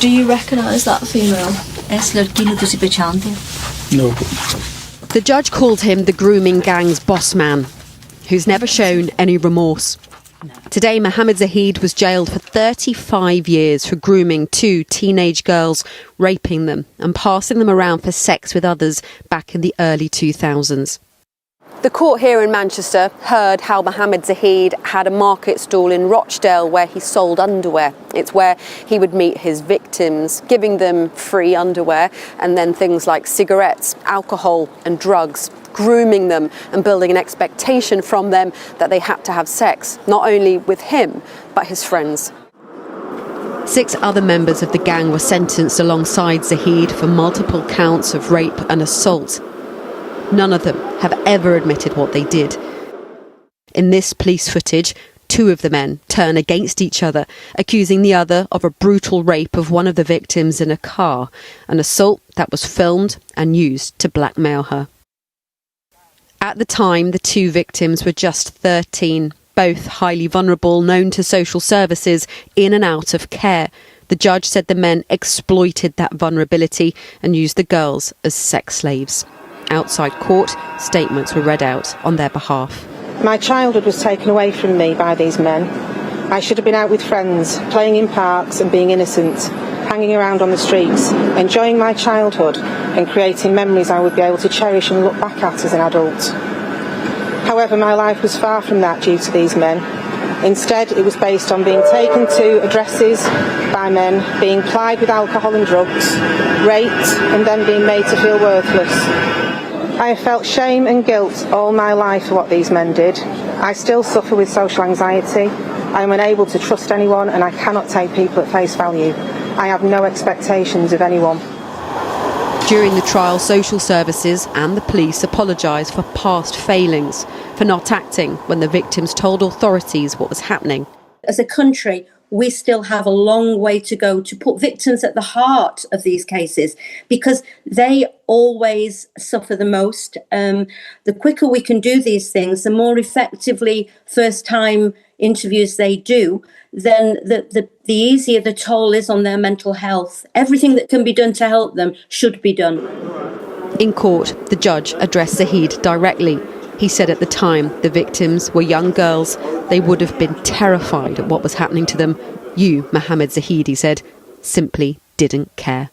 Do you recognise that female? No. The judge called him the grooming gang's boss man, who's never shown any remorse. Today, Mohammed Zahid was jailed for 35 years for grooming 2 teenage girls, raping them and passing them around for sex with others back in the early 2000s. The court here in Manchester heard how Mohammed Zahid had a market stall in Rochdale where he sold underwear. It's where he would meet his victims, giving them free underwear and then things like cigarettes, alcohol and drugs, grooming them and building an expectation from them that they had to have sex, not only with him, but his friends. 6 other members of the gang were sentenced alongside Zahid for multiple counts of rape and assault. None of them have ever admitted what they did. In this police footage, 2 of the men turn against each other, accusing the other of a brutal rape of one of the victims in a car, an assault that was filmed and used to blackmail her. At the time, the 2 victims were just 13, both highly vulnerable, known to social services, in and out of care. The judge said the men exploited that vulnerability and used the girls as sex slaves. Outside court, statements were read out on their behalf. My childhood was taken away from me by these men. I should have been out with friends, playing in parks and being innocent, hanging around on the streets, enjoying my childhood and creating memories I would be able to cherish and look back at as an adult. However, my life was far from that due to these men. Instead, it was based on being taken to addresses by men, being plied with alcohol and drugs, raped and then being made to feel worthless. I have felt shame and guilt all my life for what these men did. I still suffer with social anxiety. I am unable to trust anyone and I cannot take people at face value. I have no expectations of anyone. During the trial, social services and the police apologised for past failings, for not acting when the victims told authorities what was happening. As a country, we still have a long way to go to put victims at the heart of these cases because they always suffer the most. The quicker we can do these things, the more effectively first-time interviews they do, then the easier the toll is on their mental health. Everything that can be done to help them should be done. In court, the judge addressed Zahid directly. He said at the time the victims were young girls. They would have been terrified at what was happening to them. You, Mohammed Zahid, he said, simply didn't care.